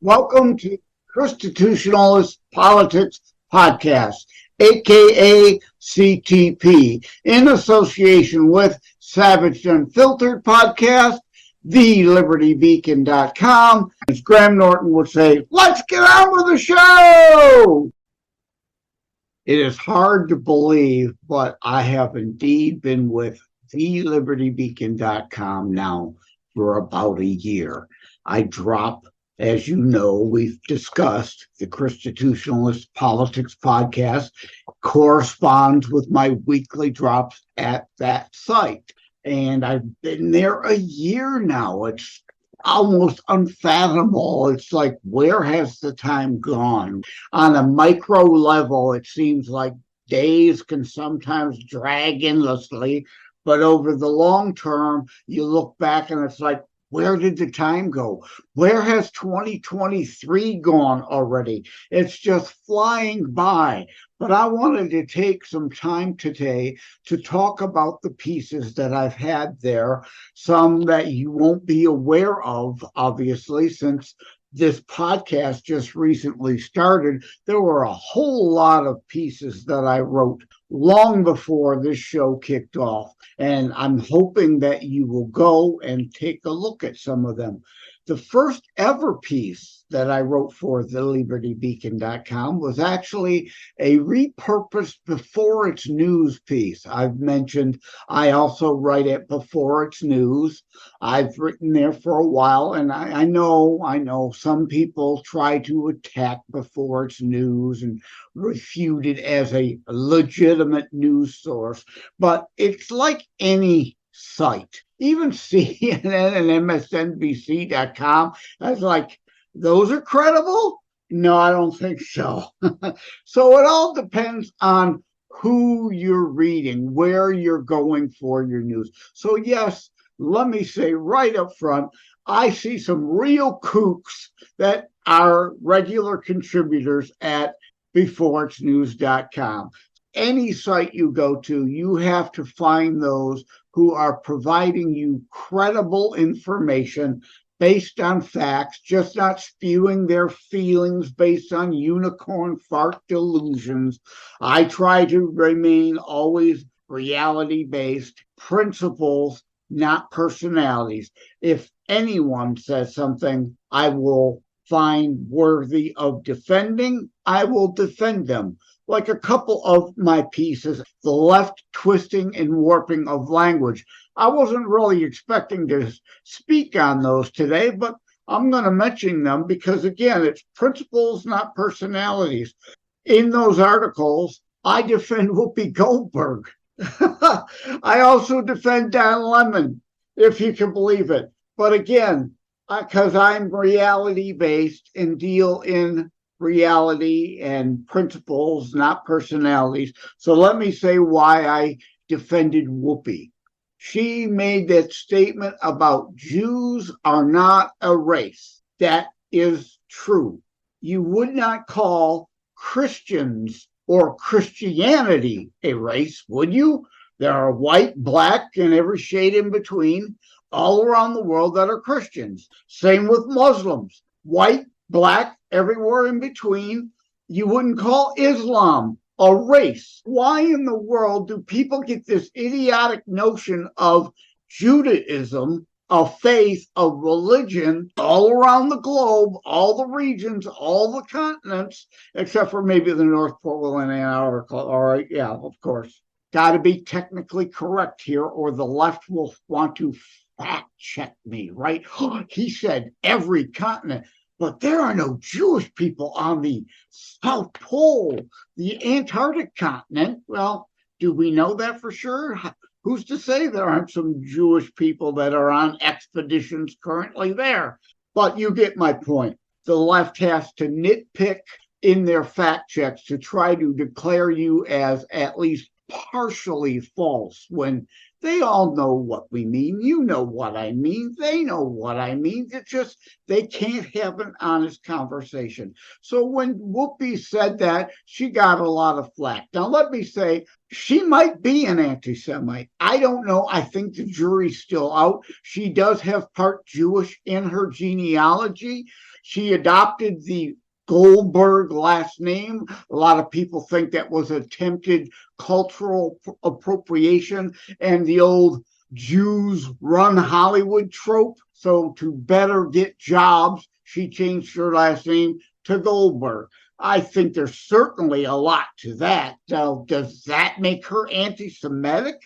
Welcome to ChristiTutionalist Politics Podcast, aka CTP, in association with Savage Unfiltered Podcast, TheLibertyBeacon.com. As Graham Norton would say, let's get on with the show! It is hard to believe, but I have indeed been with TheLibertyBeacon.com now for about a year. I drop, as you know, we've discussed, the ChristiTutionalist Politics Podcast corresponds with my weekly drops at that site. And I've been there a year now. It's almost unfathomable. It's like, where has the time gone? On a micro level, it seems like days can sometimes drag endlessly, but over the long term, you look back and it's like, where did the time go? Where has 2023 gone already? It's just flying by. But I wanted to take some time today to talk about the pieces that I've had there, some that you won't be aware of, obviously, since this podcast just recently started. There were a whole lot of pieces that I wrote long before this show kicked off, and I'm hoping that you will go and take a look at some of them. The first ever piece that I wrote for TheLibertyBeacon.com was actually a repurposed Before It's News piece. I've mentioned I also write at Before It's News. I've written there for a while, and I know some people try to attack Before It's News and refute it as a legitimate news source, but it's like any site. Even CNN and MSNBC.com, I was like, those are credible? No, I don't think so. So it all depends on who you're reading, where you're going for your news. So yes, let me say right up front, I see some real kooks that are regular contributors at beforeitsnews.com. Any site you go to, you have to find those who are providing you credible information based on facts, just not spewing their feelings based on unicorn fart delusions. I try to remain always reality-based, principles, not personalities. If anyone says something I will find worthy of defending, I will defend them. Like a couple of my pieces, the left twisting and warping of language. I wasn't really expecting to speak on those today, but I'm going to mention them because, again, it's principles, not personalities. In those articles, I defend Whoopi Goldberg. I also defend Don Lemon, if you can believe it. But again, because I'm reality-based and deal in reality and principles, not personalities. So let me say why I defended Whoopi. She made that statement about Jews are not a race. That is true. You would not call Christians or Christianity a race, would you? There are white, black, and every shade in between all around the world that are Christians. Same with Muslims. White, black, everywhere in between. You wouldn't call Islam a race. Why in the world do people get this idiotic notion of Judaism, a faith, a religion all around the globe, all the regions, all the continents, except for maybe the North Pole and Antarctica? All right, yeah, of course. Got to be technically correct here, or the left will want to fact check me, right? He said every continent. But there are no Jewish people on the South Pole, the Antarctic continent. Well, do we know that for sure? Who's to say there aren't some Jewish people that are on expeditions currently there? But you get my point. The left has to nitpick in their fact checks to try to declare you as at least partially false when they all know what we mean. You know what I mean. They know what I mean. It's just they can't have an honest conversation. So when Whoopi said that, she got a lot of flack. Now, let me say, she might be an anti-Semite. I don't know. I think the jury's still out. She does have part Jewish in her genealogy. She adopted the Goldberg last name. A lot of people think that was attempted cultural appropriation and the old Jews run Hollywood trope. So to better get jobs, she changed her last name to Goldberg. I think there's certainly a lot to that. So does that make her anti-Semitic?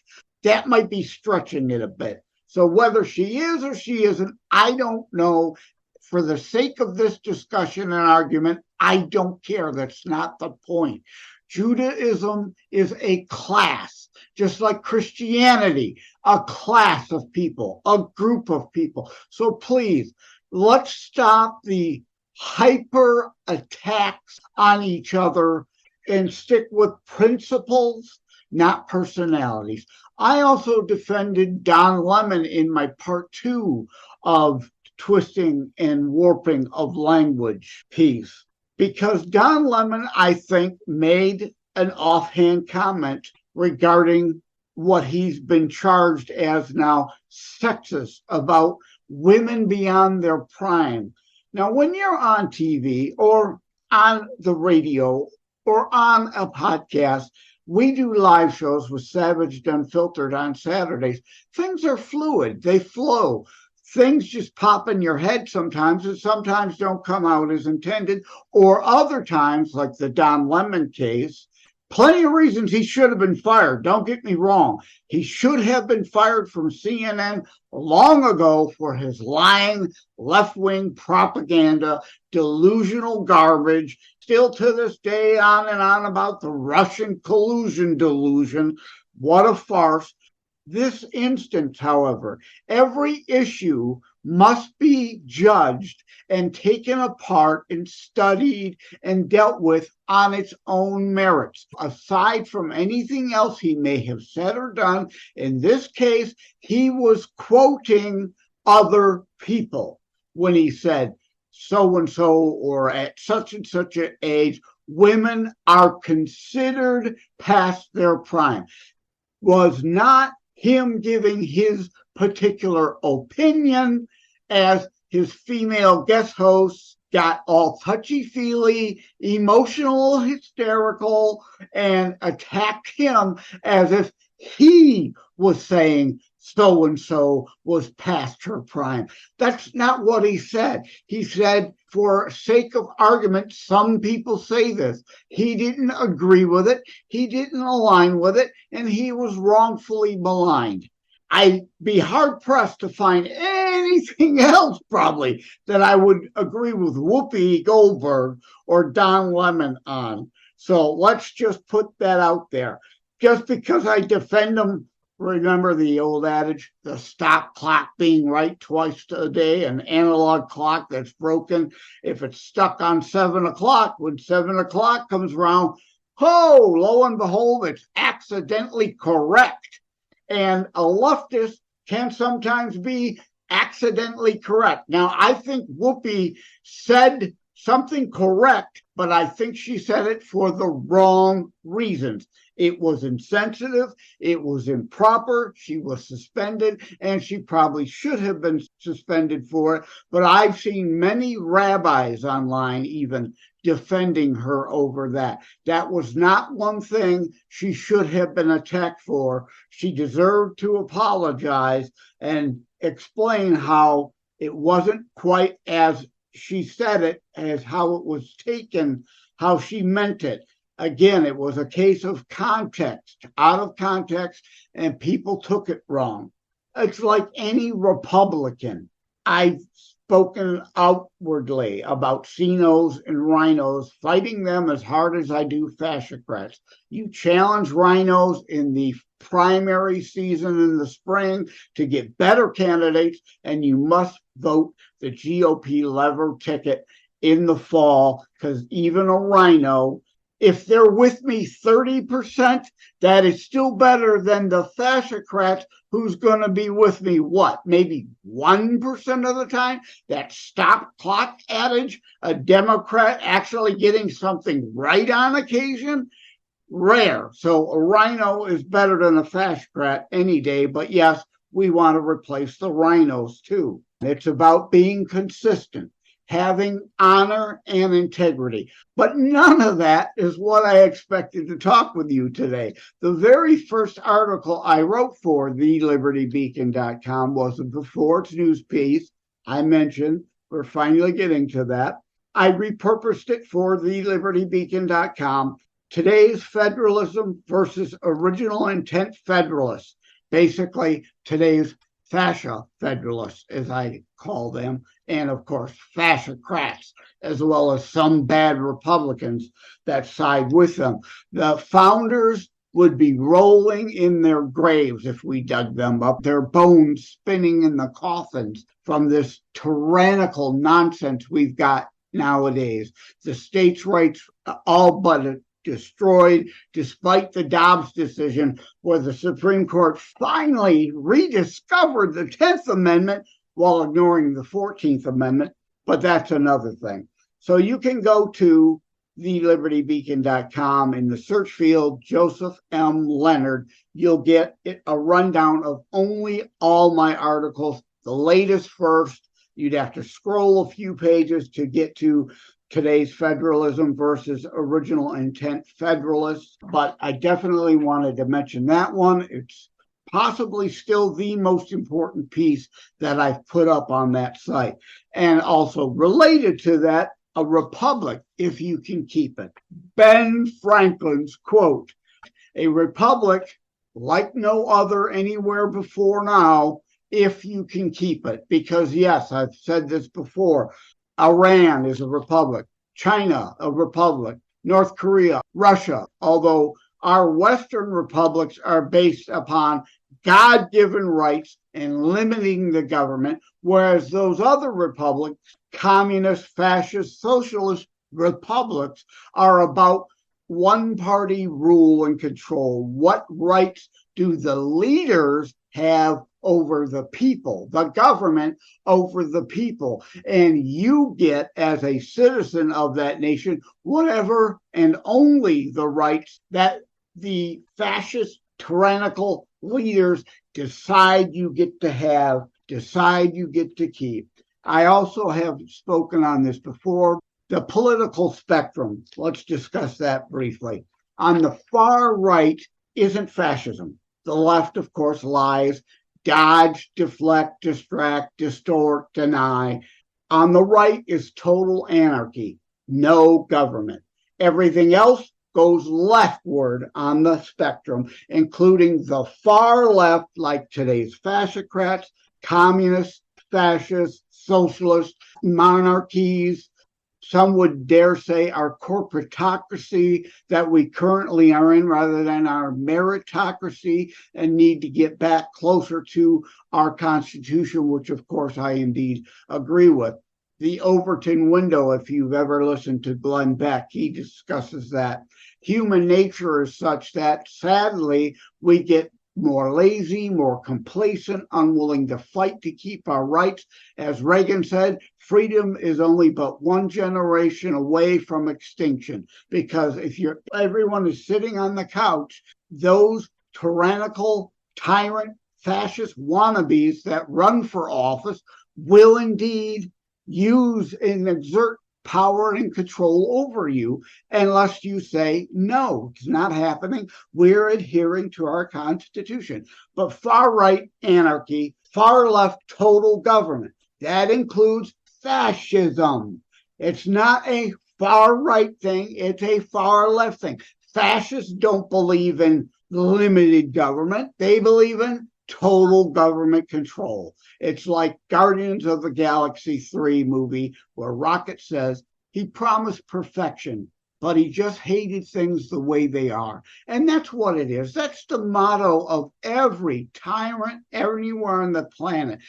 That might be stretching it a bit. So whether she is or she isn't, I don't know. For the sake of this discussion and argument, I don't care. That's not the point. Judaism is a class, just like Christianity, a class of people, a group of people. So please, let's stop the hyper attacks on each other and stick with principles, not personalities. I also defended Don Lemon in my part 2 of Twisting and Warping of Language piece, because Don Lemon, I think, made an offhand comment regarding what he's been charged as now sexist about women beyond their prime. Now, when you're on TV or on the radio or on a podcast, we do live shows with Savaged Unfiltered on Saturdays. Things are fluid. They flow. Things just pop in your head sometimes and sometimes don't come out as intended. Or other times, like the Don Lemon case, plenty of reasons he should have been fired. Don't get me wrong. He should have been fired from CNN long ago for his lying, left-wing propaganda, delusional garbage. Still to this day on and on about the Russian collusion delusion. What a farce. This instance, however, every issue must be judged and taken apart and studied and dealt with on its own merits. Aside from anything else he may have said or done, in this case, he was quoting other people when he said, so-and-so or at such and such an age, women are considered past their prime. Was not him giving his particular opinion, as his female guest hosts got all touchy-feely, emotional, hysterical, and attacked him as if he was saying so-and-so was past her prime. That's not what he said. He said, for sake of argument, some people say this. He didn't agree with it. He didn't align with it, and he was wrongfully maligned. I'd be hard-pressed to find anything else, probably, that I would agree with Whoopi Goldberg or Don Lemon on. So let's just put that out there. Just because I defend them, remember the old adage, the stop clock being right twice a day, an analog clock that's broken. If it's stuck on 7 o'clock, when 7 o'clock comes around, lo and behold, it's accidentally correct. And a leftist can sometimes be accidentally correct. Now, I think Whoopi said something correct, but I think she said it for the wrong reasons. It was insensitive, it was improper, she was suspended, and she probably should have been suspended for it. But I've seen many rabbis online even defending her over that. That was not one thing she should have been attacked for. She deserved to apologize and explain how it wasn't quite as she said it, as how it was taken, how she meant it. Again, it was a case of context, out of context, and people took it wrong. It's like any Republican. I've spoken outwardly about CINOs and rhinos, fighting them as hard as I do fascocrats. You challenge rhinos in the primary season in the spring to get better candidates, and you must vote the GOP lever ticket in the fall, because even a rhino, if they're with me 30%, that is still better than the fascocrats who's going to be with me, maybe 1% of the time? That stop clock adage, a Democrat actually getting something right on occasion? Rare. So a rhino is better than a fascocrat any day, but yes, we want to replace the rhinos too. It's about being consistent. having honor and integrity. But none of that is what I expected to talk with you today. The very first article I wrote for TheLibertyBeacon.com was a before it's news piece. I mentioned we're finally getting to that. I repurposed it for TheLibertyBeacon.com. Today's Federalism versus Original Intent Federalists. Basically, today's fascia federalists, as I call them, and of course, fascocrats, as well as some bad Republicans that side with them. The founders would be rolling in their graves if we dug them up, their bones spinning in the coffins from this tyrannical nonsense we've got nowadays. The states' rights all but destroyed, despite the Dobbs decision, where the Supreme Court finally rediscovered the 10th Amendment while ignoring the 14th Amendment. But that's another thing. So you can go to TheLibertyBeacon.com in the search field, Joseph M. Lenard. You'll get a rundown of only all my articles, the latest first. You'd have to scroll a few pages to get to today's Federalism versus Original Intent Federalists, but I definitely wanted to mention that one. It's possibly still the most important piece that I've put up on that site. And also related to that, a republic, if you can keep it. Ben Franklin's quote, "A republic like no other anywhere before now, if you can keep it." Because yes, I've said this before, Iran is a republic, China, a republic, North Korea, Russia, although our Western republics are based upon God-given rights and limiting the government, whereas those other republics, communist, fascist, socialist republics, are about one-party rule and control. What rights do the leaders have over the people, the government over the people? And you get, as a citizen of that nation, whatever and only the rights that the fascist, tyrannical leaders decide you get to have, decide you get to keep. I also have spoken on this before. The political spectrum, let's discuss that briefly. On the far right isn't fascism. The left, of course, lies, dodge, deflect, distract, distort, deny. On the right is total anarchy, no government. Everything else goes leftward on the spectrum, including the far left, like today's fascocrats, communists, fascists, socialists, monarchies. Some would dare say our corporatocracy that we currently are in, rather than our meritocracy, and need to get back closer to our Constitution, which of course I indeed agree with. The Overton window, if you've ever listened to Glenn Beck, he discusses that. Human nature is such that, sadly, we get more lazy, more complacent, unwilling to fight to keep our rights. As Reagan said, freedom is only but one generation away from extinction, because if everyone is sitting on the couch, those tyrannical, tyrant, fascist wannabes that run for office will indeed use and exert power and control over you, unless you say, no, it's not happening. We're adhering to our Constitution. But far right anarchy, far left total government, that includes fascism. It's not a far right thing, it's a far left thing. Fascists don't believe in limited government. They believe in total government control. It's like Guardians of the Galaxy 3 movie, where Rocket says he promised perfection, but he just hated things the way they are. And that's what it is. That's the motto of every tyrant anywhere on the planet.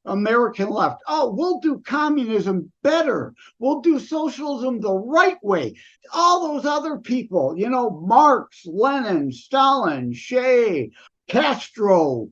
American left, we'll do communism better. We'll do socialism the right way. All those other people, Marx, Lenin, Stalin, Che, Castro,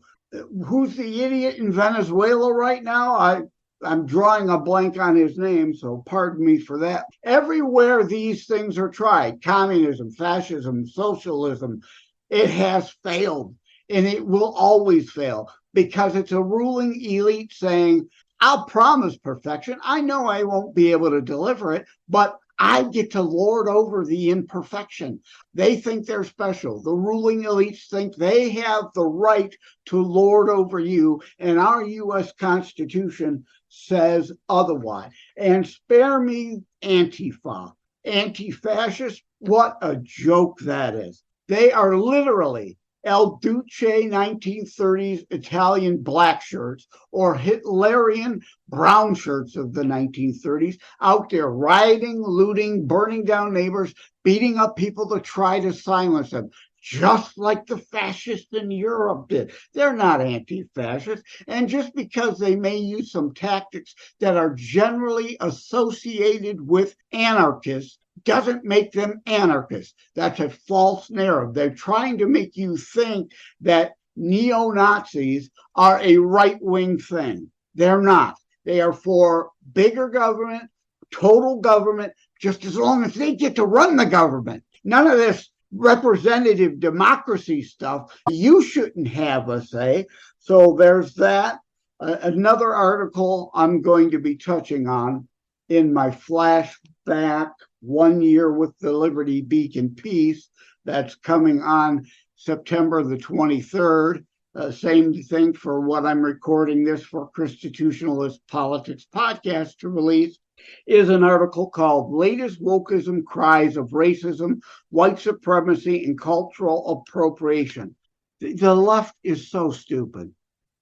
who's the idiot in Venezuela right now? I'm drawing a blank on his name, so pardon me for that. Everywhere these things are tried, communism, fascism, socialism, it has failed, and it will always fail, because it's a ruling elite saying, I'll promise perfection. I know I won't be able to deliver it, but I get to lord over the imperfection. They think they're special. The ruling elites think they have the right to lord over you, and our U.S. Constitution says otherwise. And spare me Antifa, anti-fascist. What a joke that is. They are literally El Duce 1930s Italian black shirts or Hitlerian brown shirts of the 1930s out there rioting, looting, burning down neighbors, beating up people to try to silence them, just like the fascists in Europe did. They're not anti-fascist. And just because they may use some tactics that are generally associated with anarchists doesn't make them anarchists. That's a false narrative. They're trying to make you think that neo-Nazis are a right-wing thing. They're not. They are for bigger government, total government, just as long as they get to run the government. None of this representative democracy stuff you shouldn't have a say. So there's that. Another article I'm going to be touching on in my Flashback 1 year with the Liberty Beacon piece that's coming on September the 23rd. Same thing for what I'm recording this for ChristiTutionalist Politics podcast to release, is an article called Latest Wokeism Cries of Racism, White Supremacy, and Cultural Appropriation. The left is so stupid.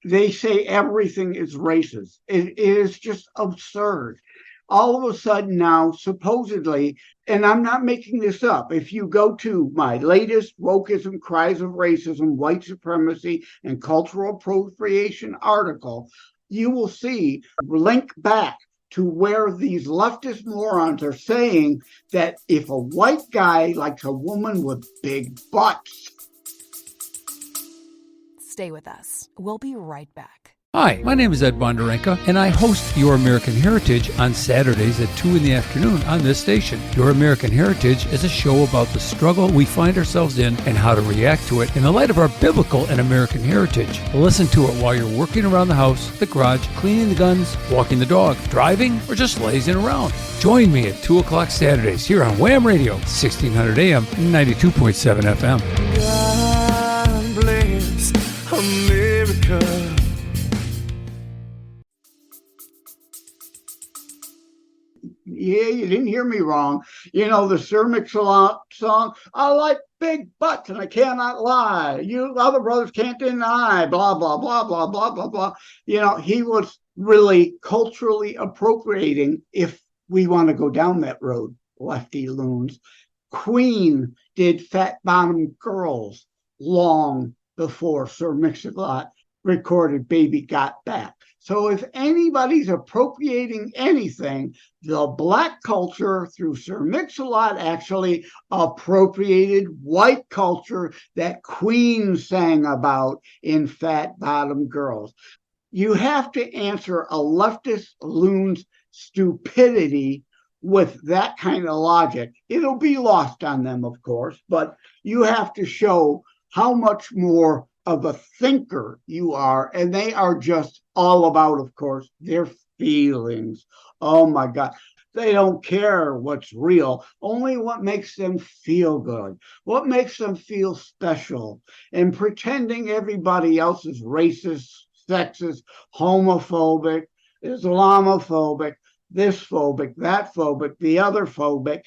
They say everything is racist. It is just absurd. All of a sudden now, supposedly, and I'm not making this up, if you go to my latest Wokeism Cries of Racism, White Supremacy, and Cultural Appropriation article, you will see link back to where these leftist morons are saying that if a white guy likes a woman with big butts. Stay with us. We'll be right back. Hi, my name is Ed Bondarenka, and I host Your American Heritage on Saturdays at 2 in the afternoon on this station. Your American Heritage is a show about the struggle we find ourselves in and how to react to it in the light of our biblical and American heritage. Listen to it while you're working around the house, the garage, cleaning the guns, walking the dog, driving, or just lazing around. Join me at 2 o'clock Saturdays here on Wham Radio, 1600 AM, 92.7 FM. God bless America. Yeah, you didn't hear me wrong. You know, the Sir Mix-a-Lot song, I like big butts and I cannot lie. You other brothers can't deny, blah, blah, blah, blah, blah, blah, blah. You know, he was really culturally appropriating, if we want to go down that road, lefty loons. Queen did Fat Bottom Girls long before Sir Mix-a-Lot recorded Baby Got Back. So if anybody's appropriating anything, the black culture through Sir Mix-a-Lot actually appropriated white culture that Queen sang about in Fat Bottom Girls. You have to answer a leftist loon's stupidity with that kind of logic. It'll be lost on them, of course, but you have to show how much more of a thinker you are, and they are just all about, of course, their feelings. Oh my God. They don't care what's real, only what makes them feel good, what makes them feel special, and pretending everybody else is racist, sexist, homophobic, Islamophobic, this phobic, that phobic, the other phobic,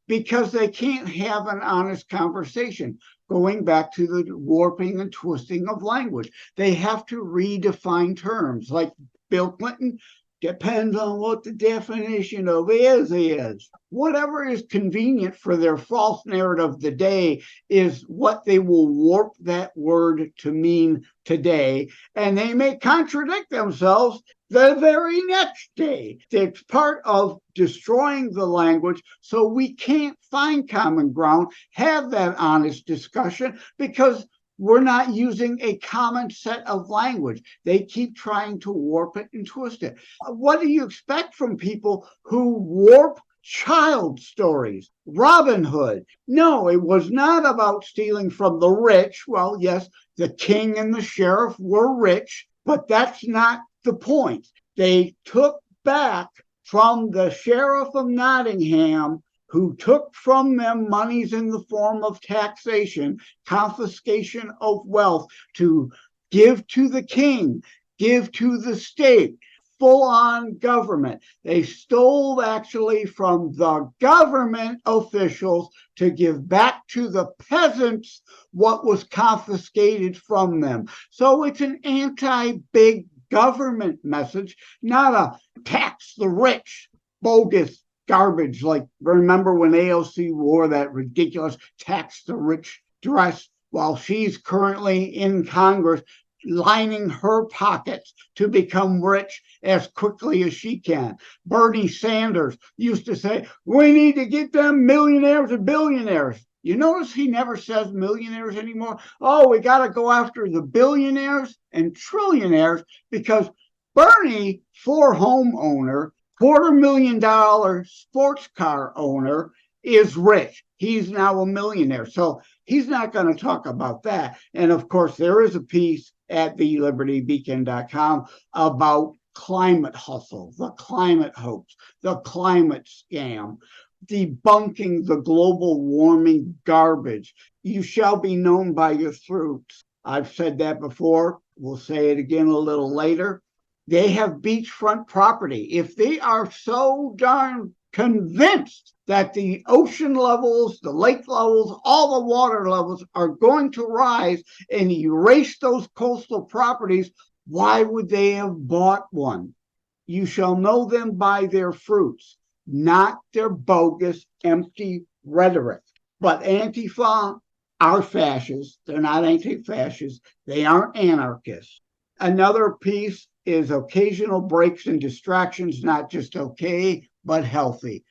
because they can't have an honest conversation. Going back to the warping and twisting of language. They have to redefine terms, like Bill Clinton, depends on what the definition of is. Whatever is convenient for their false narrative of the day is what they will warp that word to mean today, and they may contradict themselves the very next day. It's part of destroying the language, so we can't find common ground, have that honest discussion, because we're not using a common set of language. They keep trying to warp it and twist it. What do you expect from people who warp child stories? Robin Hood. No, it was not about stealing from the rich. Well, yes, the king and the sheriff were rich, but that's not the point. They took back from the sheriff of Nottingham, who took from them monies in the form of taxation, confiscation of wealth, to give to the king, give to the state, full-on government. They stole actually from the government officials to give back to the peasants what was confiscated from them. So it's an anti-big government message, not a tax the rich, bogus garbage. Like, remember when AOC wore that ridiculous tax the rich dress while she's currently in Congress, lining her pockets to become rich as quickly as she can. Bernie Sanders used to say, we need to get them millionaires and billionaires. You notice he never says millionaires anymore. Oh, we got to go after the billionaires and trillionaires, because Bernie, homeowner, $250,000 sports car owner, is rich. He's now a millionaire. So he's not going to talk about that. And of course, there is a piece at TheLibertyBeacon.com about climate hustle, the climate hoax, the climate scam, debunking the global warming garbage. You shall be known by your fruits. I've said that before. We'll say it again a little later. They have beachfront property. If they are so darn convinced that the ocean levels, the lake levels, all the water levels are going to rise and erase those coastal properties, why would they have bought one? You shall know them by their fruits, not their bogus, empty rhetoric. But Antifa are fascists. They're not anti-fascists. They aren't anarchists. Another piece is occasional breaks and distractions, not just okay, but healthy.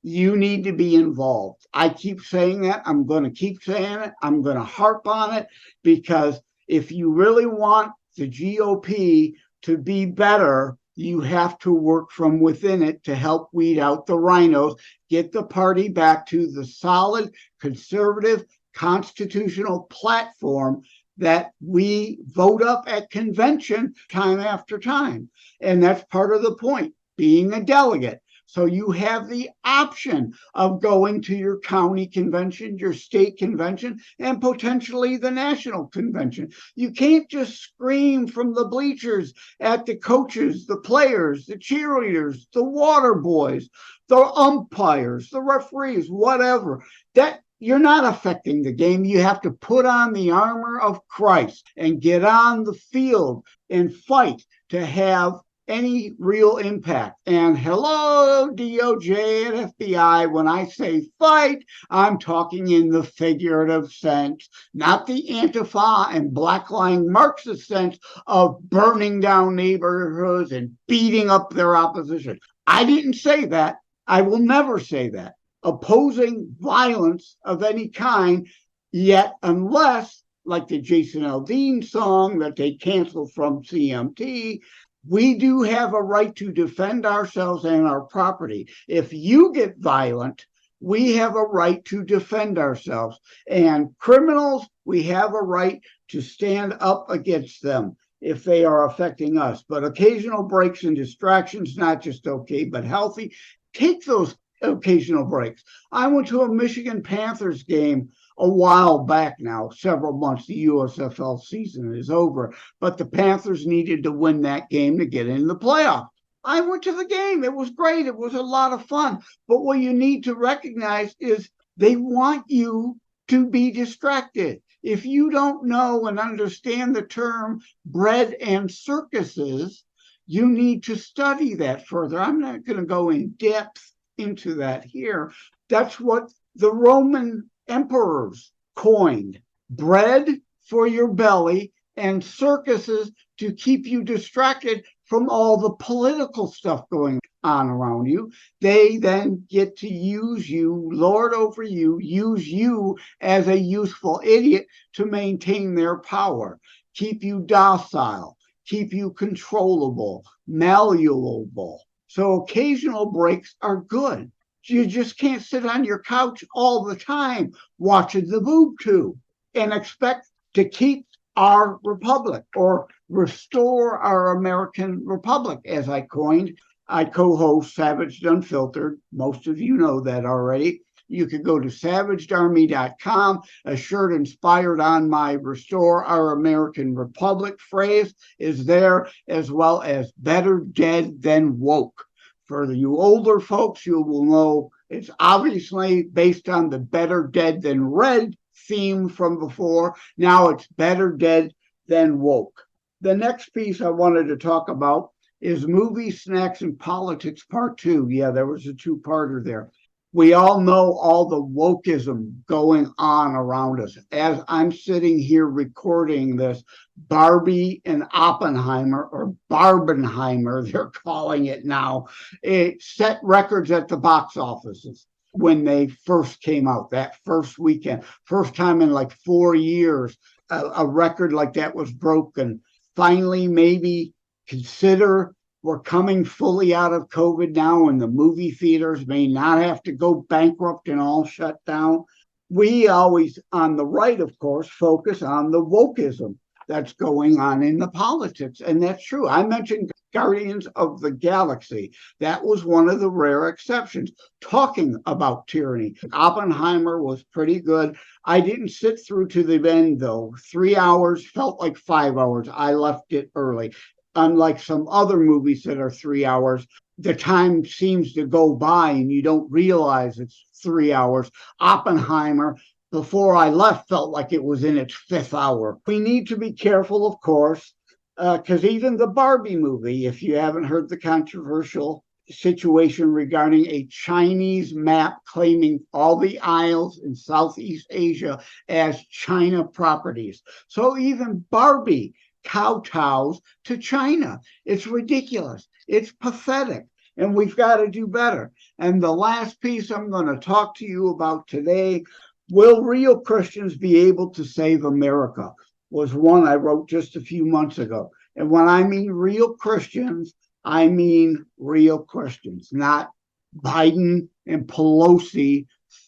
You need to be involved. I keep saying that. I'm going to keep saying it. I'm going to harp on it, because if you really want the GOP to be better, you have to work from within it to help weed out the rhinos, get the party back to the solid, conservative, constitutional platform that we vote up at convention time after time. And that's part of the point, being a delegate. So you have the option of going to your county convention, your state convention, and potentially the national convention. You can't just scream from the bleachers at the coaches, the players, the cheerleaders, the water boys, the umpires, the referees, whatever. That you're not affecting the game. You have to put on the armor of Christ and get on the field and fight to have any real impact. And hello, DOJ and FBI, when I say fight, I'm talking in the figurative sense, not the Antifa and blackline Marxist sense of burning down neighborhoods and beating up their opposition. I didn't say that. I will never say that. Opposing violence of any kind, yet unless, like the Jason Aldean song that they canceled from CMT, we do have a right to defend ourselves and our property. If you get violent, we have a right to defend ourselves. And criminals, we have a right to stand up against them if they are affecting us. But occasional breaks and distractions, not just okay, but healthy. Take those occasional breaks. I went to a Michigan Panthers game a while back now, several months. The USFL season is over, but the Panthers needed to win that game to get in the playoffs. I went to the game. It was great. It was a lot of fun. But what you need to recognize is they want you to be distracted. If you don't know and understand the term bread and circuses, you need to study that further. I'm not going to go in depth into that here. That's what the Roman emperors coined: bread for your belly and circuses to keep you distracted from all the political stuff going on around you. They then get to use you, lord over you, use you as a useful idiot to maintain their power, keep you docile, keep you controllable, malleable. So occasional breaks are good. You just can't sit on your couch all the time watching the boob tube and expect to keep our republic, or restore our American republic, as I coined. I co-host Savaged Unfiltered. Most of you know that already. You can go to savagedarmy.com. A shirt inspired on my Restore Our American Republic phrase is there, as well as Better Dead Than Woke. For you older folks, you will know it's obviously based on the Better Dead Than Red theme from before. Now it's Better Dead Than Woke. The next piece I wanted to talk about is Movies, Snacks, and Politics Part 2. Yeah, there was a two-parter there. We all know all the wokeism going on around us. As I'm sitting here recording this, Barbie and Oppenheimer, or Barbenheimer, they're calling it now, it set records at the box offices when they first came out, that first weekend. First time in like 4 years, a record like that was broken. Finally, maybe consider we're coming fully out of COVID now, and the movie theaters may not have to go bankrupt and all shut down. We always, on the right, of course, focus on the wokeism that's going on in the politics. And that's true. I mentioned Guardians of the Galaxy. That was one of the rare exceptions, talking about tyranny. Oppenheimer was pretty good. I didn't sit through to the end, though. 3 hours felt like 5 hours. I left it early. Unlike some other movies that are 3 hours, the time seems to go by and you don't realize it's 3 hours. Oppenheimer, before I left, felt like it was in its 5th hour. We need to be careful, of course, because even the Barbie movie, if you haven't heard the controversial situation regarding a Chinese map claiming all the isles in Southeast Asia as China properties. So even Barbie kowtows to China. It's ridiculous. It's pathetic. And we've got to do better. And the last piece I'm going to talk to you about today, will real Christians be able to save America? Was one I wrote just a few months ago. And when I mean real Christians, I mean real Christians, not Biden and Pelosi,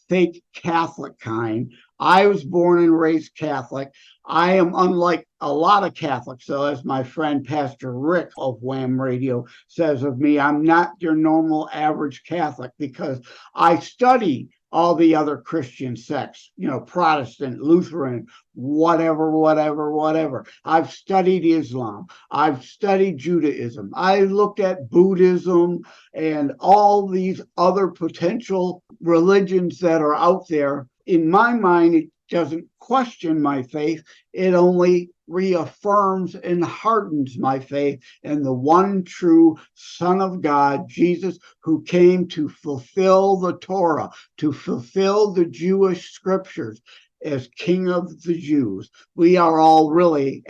fake Catholic kind. I was born and raised Catholic. I am unlike a lot of Catholics. So as my friend Pastor Rick of Wham Radio says of me, I'm not your normal average Catholic because I study all the other Christian sects, Protestant, Lutheran, whatever. I've studied Islam. I've studied Judaism. I looked at Buddhism and all these other potential religions that are out there. In my mind, it doesn't question my faith. It only reaffirms and hardens my faith in the one true Son of God, Jesus, who came to fulfill the Torah, to fulfill the Jewish scriptures as King of the Jews. We are all really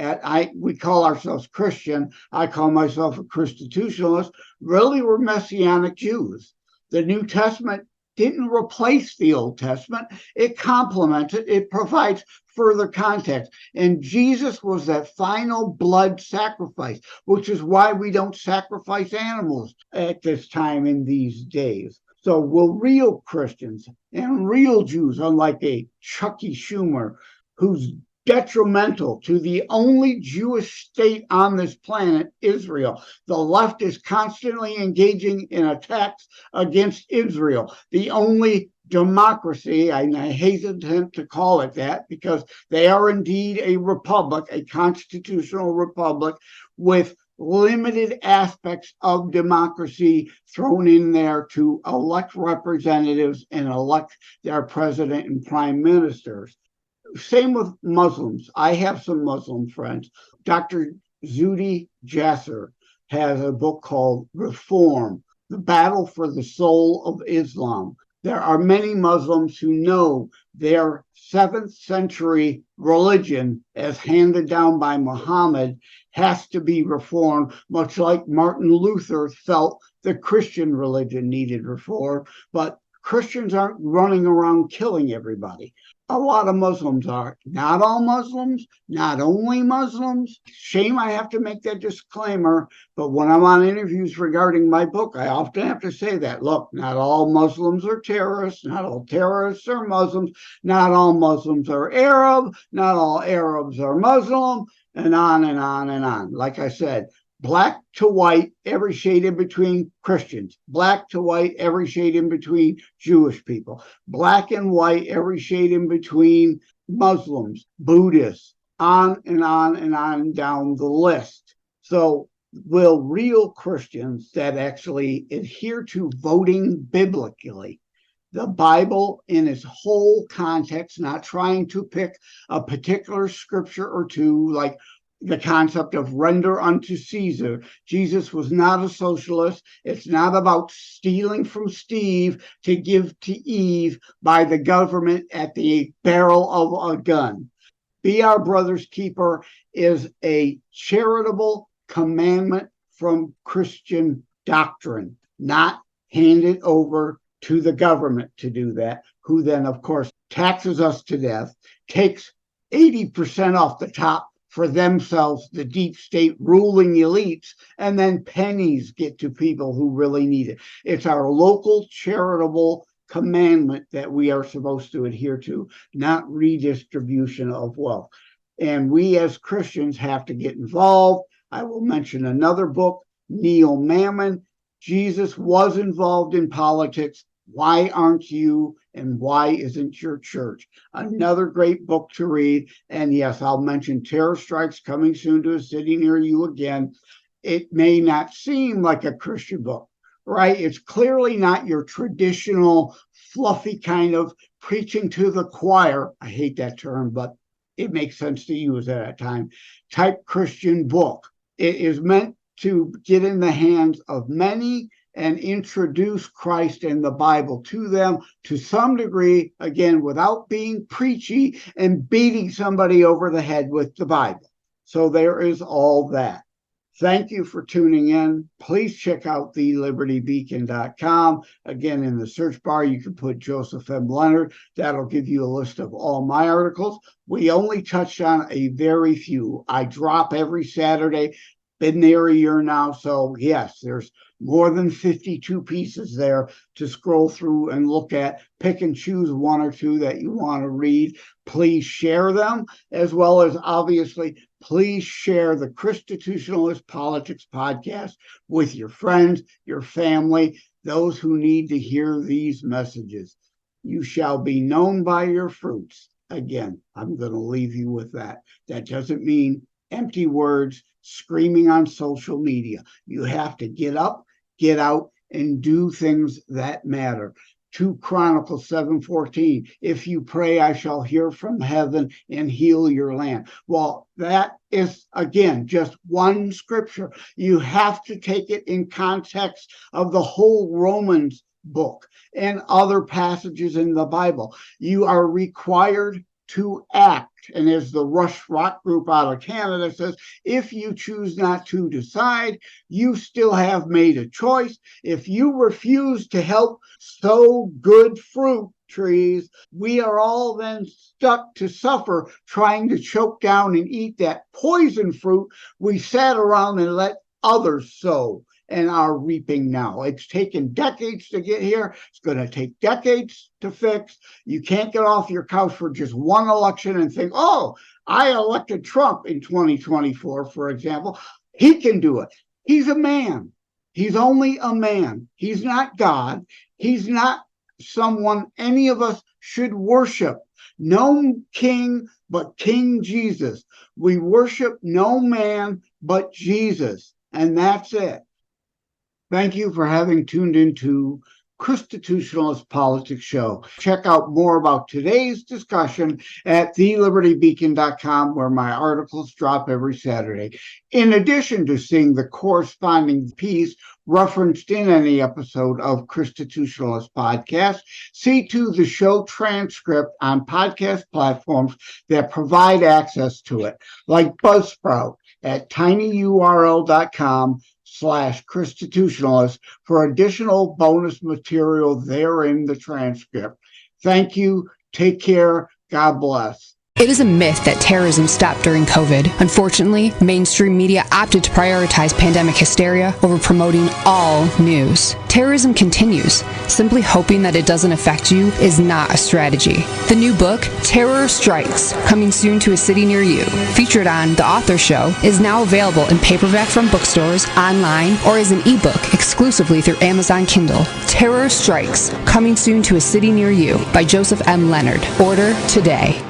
we call ourselves Christian. I call myself a ChristiTutionalist. Really, we're Messianic Jews. The New Testament didn't replace the Old Testament. It complements it. It provides further context. And Jesus was that final blood sacrifice, which is why we don't sacrifice animals at this time in these days. So will real Christians and real Jews, unlike a Chucky Schumer, who's detrimental to the only Jewish state on this planet, Israel. The left is constantly engaging in attacks against Israel, the only democracy, I hesitate to call it that, because they are indeed a republic, a constitutional republic with limited aspects of democracy thrown in there to elect representatives and elect their president and prime ministers. Same with Muslims. I have some Muslim friends. Dr. Zuhdi Jasser has a book called Reform, The Battle for the Soul of Islam. There are many Muslims who know their 7th century religion, as handed down by Muhammad, has to be reformed, much like Martin Luther felt the Christian religion needed reform. But Christians aren't running around killing everybody. A lot of Muslims are. Not all Muslims, not only Muslims. Shame I have to make that disclaimer, but when I'm on interviews regarding my book, I often have to say that. Look, not all Muslims are terrorists, not all terrorists are Muslims, not all Muslims are Arab, not all Arabs are Muslim, and on and on and on. Like I said, black to white, every shade in between Christians. Black to white, every shade in between Jewish people. Black and white, every shade in between Muslims, Buddhists, on and on and on down the list. So will real Christians that actually adhere to voting biblically, the Bible in its whole context, not trying to pick a particular scripture or two, like the concept of render unto Caesar. Jesus was not a socialist. It's not about stealing from Steve to give to Eve by the government at the barrel of a gun. Be our brother's keeper is a charitable commandment from Christian doctrine, not handed over to the government to do that, who then, of course, taxes us to death, takes 80% off the top for themselves, the deep state ruling elites, and then pennies get to people who really need it. It's our local charitable commandment that we are supposed to adhere to, not redistribution of wealth. And we as Christians have to get involved. I will mention another book, Neo Mammon. Jesus was involved in politics. Why aren't you, and why isn't your church? Another great book to read. And yes, I'll mention Terror Strikes coming soon to a city near you again. It may not seem like a Christian book, right? It's clearly not your traditional fluffy kind of preaching to the choir. I hate that term, but it makes sense to use at that time. Type Christian book. It is meant to get in the hands of many and introduce Christ and the Bible to them to some degree, again, without being preachy and beating somebody over the head with the Bible. So there is all that. Thank you for tuning in. Please check out TheLibertyBeacon.com. Again, in the search bar, you can put Joseph M. Lenard. That'll give you a list of all my articles. We only touched on a very few. I drop every Saturday. Been there a year now. So yes, there's more than 52 pieces there to scroll through and look at. Pick and choose one or two that you want to read. Please share them, as well as obviously, please share the ChristiTutionalist Politics podcast with your friends, your family, those who need to hear these messages. You shall be known by your fruits. Again, I'm going to leave you with that. That doesn't mean empty words screaming on social media. You have to get up, get out, and do things that matter. 2 Chronicles 7:14, if you pray, I shall hear from heaven and heal your land. Well, that is, again, just one scripture. You have to take it in context of the whole Romans book and other passages in the Bible. You are required to act. And as the Rush Rock Group out of Canada says, if you choose not to decide, you still have made a choice. If you refuse to help sow good fruit trees, we are all then stuck to suffer trying to choke down and eat that poison fruit we sat around and let others sow and are reaping now. It's taken decades to get here. It's going to take decades to fix. You can't get off your couch for just one election and think, oh, I elected Trump in 2024, for example. He can do it. He's a man. He's only a man. He's not God. He's not someone any of us should worship. No king but King Jesus. We worship no man but Jesus. And that's it. Thank you for having tuned into ChristiTutionalist Politics Show. Check out more about today's discussion at TheLibertyBeacon.com, where my articles drop every Saturday. In addition to seeing the corresponding piece referenced in any episode of ChristiTutionalist Podcast, see to the show transcript on podcast platforms that provide access to it, like Buzzsprout at tinyurl.com TerrorStrikes.info/ChristiTutionalist for additional bonus material therein, the transcript. Thank you. Take care. God bless. It is a myth that terrorism stopped during COVID. Unfortunately, mainstream media opted to prioritize pandemic hysteria over promoting all news. Terrorism continues. Simply hoping that it doesn't affect you is not a strategy. The new book, Terror Strikes, coming soon to a city near you, featured on The Author Show, is now available in paperback from bookstores, online, or as an ebook exclusively through Amazon Kindle. Terror Strikes, coming soon to a city near you by Joseph M Lenard. Order today.